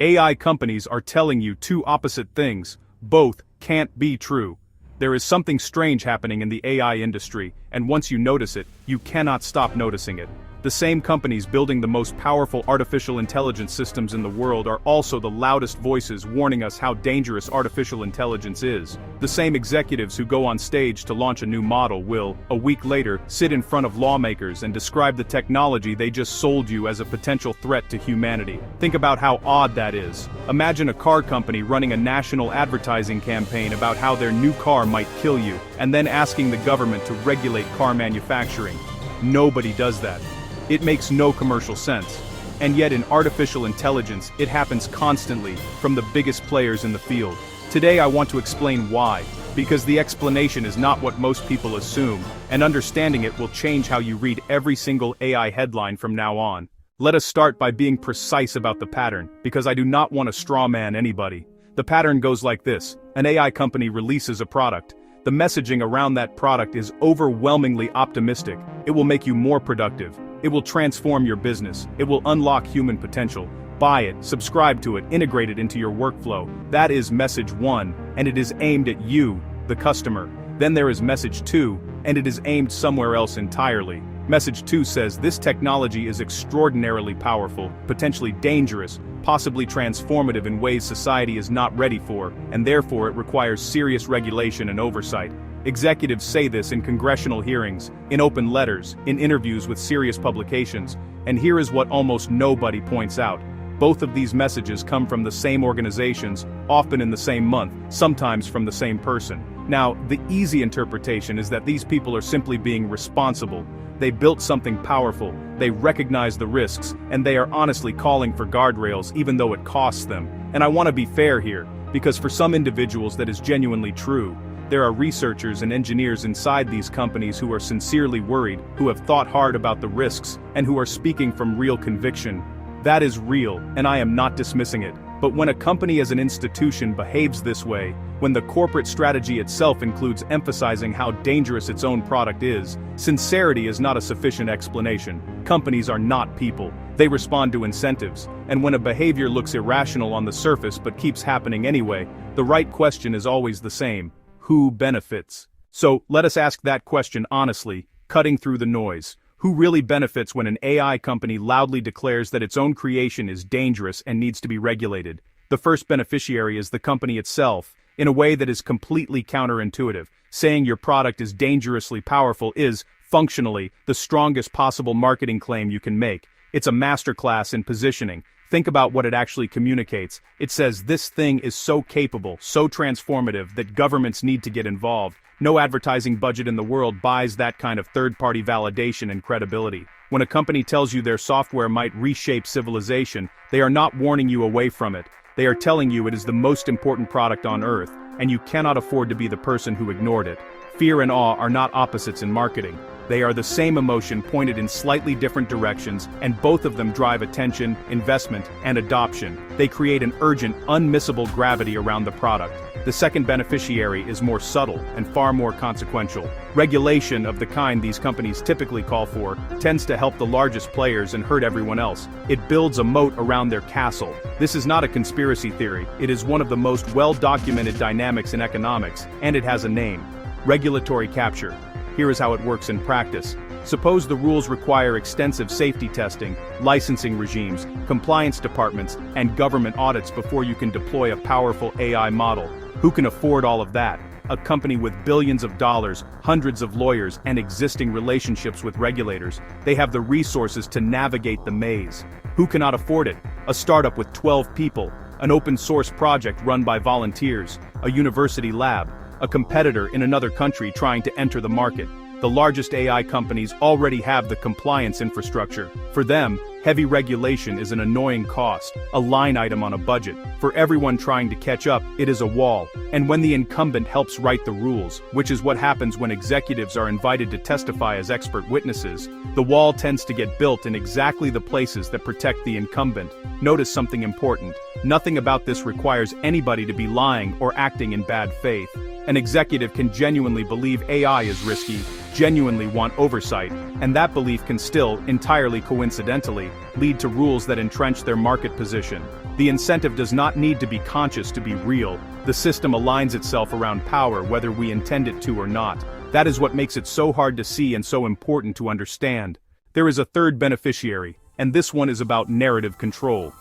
AI companies are telling you two opposite things. Both can't be true. There is something strange happening in the AI industry, and once you notice it, you cannot stop noticing it. The same companies building the most powerful artificial intelligence systems in the world are also the loudest voices warning us how dangerous artificial intelligence is. The same executives who go on stage to launch a new model will, a week later, sit in front of lawmakers and describe the technology they just sold you as a potential threat to humanity. Think about how odd that is. Imagine a car company running a national advertising campaign about how their new car might kill you, and then asking the government to regulate car manufacturing. Nobody does that. It makes no commercial sense. And yet in artificial intelligence, it happens constantly, from the biggest players in the field. Today I want to explain why, because the explanation is not what most people assume, and understanding it will change how you read every single AI headline from now on. Let us start by being precise about the pattern, because I do not want to straw man anybody. The pattern goes like this: an AI company releases a product. The messaging around that product is overwhelmingly optimistic. It will make you more productive. It will transform your business. It will unlock human potential. Buy it, subscribe to it, integrate it into your workflow. That is message 1, and it is aimed at you, the customer. Then there is message 2, and it is aimed somewhere else entirely. Message 2 says this technology is extraordinarily powerful, potentially dangerous, possibly transformative in ways society is not ready for, and therefore it requires serious regulation and oversight. Executives say this in congressional hearings, in open letters, in interviews with serious publications, and here is what almost nobody points out. Both of these messages come from the same organizations, often in the same month, sometimes from the same person. Now, the easy interpretation is that these people are simply being responsible. They built something powerful, they recognize the risks, and they are honestly calling for guardrails even though it costs them. And I want to be fair here, because for some individuals that is genuinely true. There are researchers and engineers inside these companies who are sincerely worried, who have thought hard about the risks, and who are speaking from real conviction. That is real, and I am not dismissing it. But when a company as an institution behaves this way, when the corporate strategy itself includes emphasizing how dangerous its own product is, sincerity is not a sufficient explanation. Companies are not people. They respond to incentives, and when a behavior looks irrational on the surface but keeps happening anyway, the right question is always the same. Who benefits? So, let us ask that question honestly, cutting through the noise. Who really benefits when an AI company loudly declares that its own creation is dangerous and needs to be regulated? The first beneficiary is the company itself, in a way that is completely counterintuitive. Saying your product is dangerously powerful is, functionally, the strongest possible marketing claim you can make. It's a masterclass in positioning. Think about what it actually communicates. It says this thing is so capable, so transformative that governments need to get involved. No advertising budget in the world buys that kind of third-party validation and credibility. When a company tells you their software might reshape civilization, they are not warning you away from it. They are telling you it is the most important product on Earth, and you cannot afford to be the person who ignored it. Fear and awe are not opposites in marketing. They are the same emotion pointed in slightly different directions, and both of them drive attention, investment, and adoption. They create an urgent, unmissable gravity around the product. The second beneficiary is more subtle and far more consequential. Regulation of the kind these companies typically call for tends to help the largest players and hurt everyone else. It builds a moat around their castle. This is not a conspiracy theory. It is one of the most well-documented dynamics in economics, and it has a name: regulatory capture. Here is how it works in practice. Suppose the rules require extensive safety testing, licensing regimes, compliance departments, and government audits before you can deploy a powerful AI model. Who can afford all of that? A company with billions of dollars, hundreds of lawyers, and existing relationships with regulators. They have the resources to navigate the maze. Who cannot afford it? A startup with 12 people, an open-source project run by volunteers, a university lab, a competitor in another country trying to enter the market. The largest AI companies already have the compliance infrastructure. For them, heavy regulation is an annoying cost, a line item on a budget. For everyone trying to catch up, it is a wall. And when the incumbent helps write the rules, which is what happens when executives are invited to testify as expert witnesses, the wall tends to get built in exactly the places that protect the incumbent. Notice something important. Nothing about this requires anybody to be lying or acting in bad faith. An executive can genuinely believe AI is risky, genuinely want oversight, and that belief can still, entirely coincidentally, lead to rules that entrench their market position. The incentive does not need to be conscious to be real. The system aligns itself around power whether we intend it to or not. That is what makes it so hard to see and so important to understand. There is a third beneficiary, and this one is about narrative control.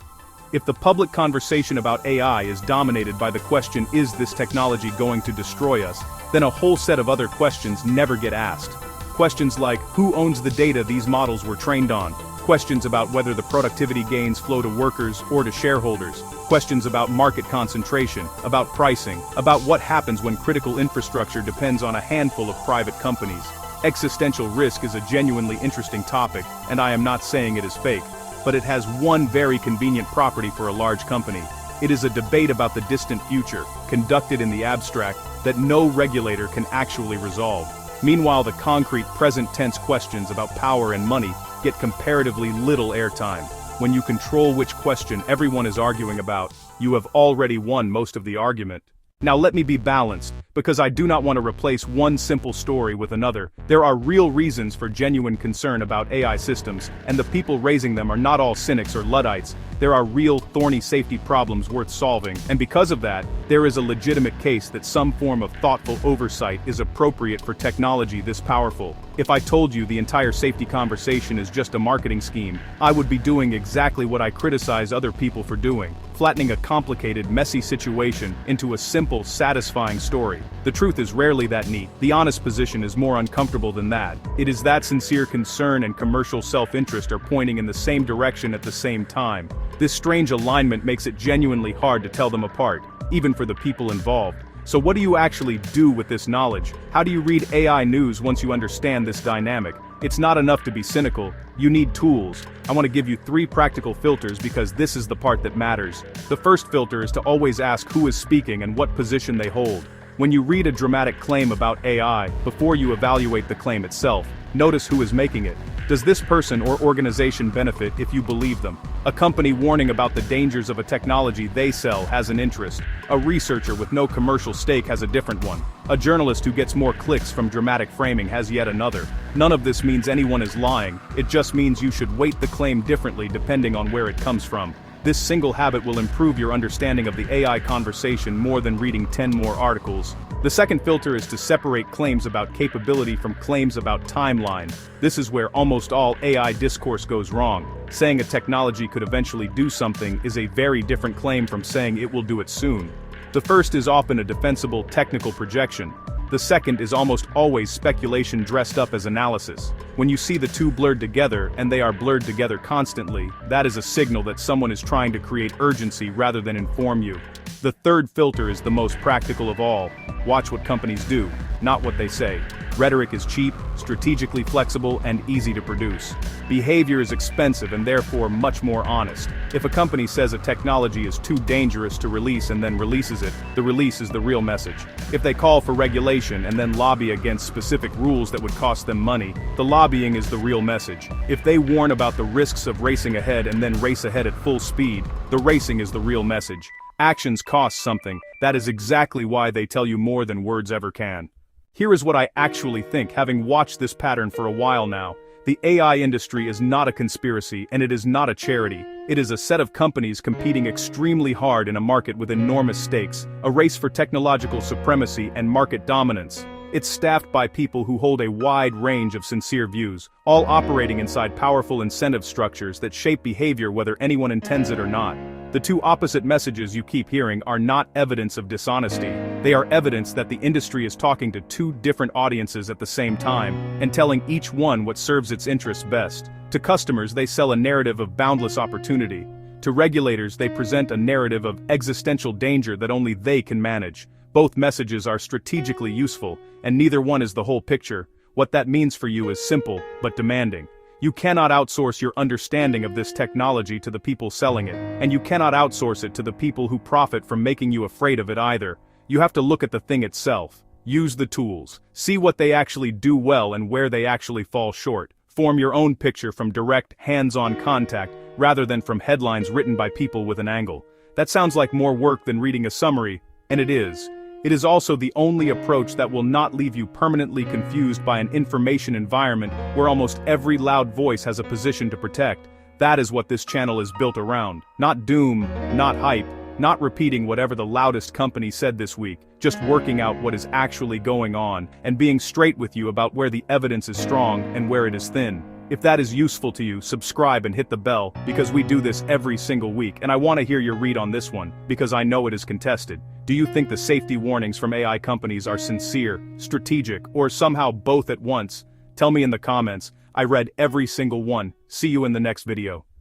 If the public conversation about AI is dominated by the question, is this technology going to destroy us, then a whole set of other questions never get asked. Questions like, who owns the data these models were trained on? Questions about whether the productivity gains flow to workers or to shareholders. Questions about market concentration, about pricing, about what happens when critical infrastructure depends on a handful of private companies. Existential risk is a genuinely interesting topic, and I am not saying it is fake, but it has one very convenient property for a large company. It is a debate about the distant future, conducted in the abstract, that no regulator can actually resolve. Meanwhile, the concrete present tense questions about power and money get comparatively little airtime. When you control which question everyone is arguing about, you have already won most of the argument. Now let me be balanced, because I do not want to replace one simple story with another. There are real reasons for genuine concern about AI systems, and the people raising them are not all cynics or Luddites. There are real, thorny safety problems worth solving, and because of that, there is a legitimate case that some form of thoughtful oversight is appropriate for technology this powerful. If I told you the entire safety conversation is just a marketing scheme, I would be doing exactly what I criticize other people for doing, flattening a complicated, messy situation into a simple, satisfying story. The truth is rarely that neat. The honest position is more uncomfortable than that. It is that sincere concern and commercial self-interest are pointing in the same direction at the same time. This strange alignment makes it genuinely hard to tell them apart, even for the people involved. So what do you actually do with this knowledge? How do you read AI news once you understand this dynamic? It's not enough to be cynical, you need tools. I want to give you 3 practical filters because this is the part that matters. The first filter is to always ask who is speaking and what position they hold. When you read a dramatic claim about AI, before you evaluate the claim itself, notice who is making it. Does this person or organization benefit if you believe them? A company warning about the dangers of a technology they sell has an interest. A researcher with no commercial stake has a different one. A journalist who gets more clicks from dramatic framing has yet another. None of this means anyone is lying, it just means you should weight the claim differently depending on where it comes from. This single habit will improve your understanding of the AI conversation more than reading 10 more articles. The second filter is to separate claims about capability from claims about timeline. This is where almost all AI discourse goes wrong. Saying a technology could eventually do something is a very different claim from saying it will do it soon. The first is often a defensible technical projection. The second is almost always speculation dressed up as analysis. When you see the two blurred together, and they are blurred together constantly, that is a signal that someone is trying to create urgency rather than inform you. The third filter is the most practical of all. Watch what companies do, not what they say. Rhetoric is cheap, strategically flexible, and easy to produce. Behavior is expensive and therefore much more honest. If a company says a technology is too dangerous to release and then releases it, the release is the real message. If they call for regulation and then lobby against specific rules that would cost them money, the lobbying is the real message. If they warn about the risks of racing ahead and then race ahead at full speed, the racing is the real message. Actions cost something. That is exactly why they tell you more than words ever can. Here is what I actually think, having watched this pattern for a while now. The AI industry is not a conspiracy and it is not a charity. It is a set of companies competing extremely hard in a market with enormous stakes, a race for technological supremacy and market dominance. It's staffed by people who hold a wide range of sincere views, all operating inside powerful incentive structures that shape behavior whether anyone intends it or not. The two opposite messages you keep hearing are not evidence of dishonesty. They are evidence that the industry is talking to two different audiences at the same time, and telling each one what serves its interests best. To customers, they sell a narrative of boundless opportunity. To regulators, they present a narrative of existential danger that only they can manage. Both messages are strategically useful, and neither one is the whole picture. What that means for you is simple, but demanding. You cannot outsource your understanding of this technology to the people selling it, and you cannot outsource it to the people who profit from making you afraid of it either. You have to look at the thing itself. Use the tools. See what they actually do well and where they actually fall short. Form your own picture from direct, hands-on contact, rather than from headlines written by people with an angle. That sounds like more work than reading a summary, and it is. It is also the only approach that will not leave you permanently confused by an information environment where almost every loud voice has a position to protect. That is what this channel is built around. Not doom, not hype, not repeating whatever the loudest company said this week, just working out what is actually going on, and being straight with you about where the evidence is strong and where it is thin. If that is useful to you, subscribe and hit the bell, because we do this every single week, and I want to hear your read on this one, because I know it is contested. Do you think the safety warnings from AI companies are sincere, strategic, or somehow both at once? Tell me in the comments. I read every single one. See you in the next video.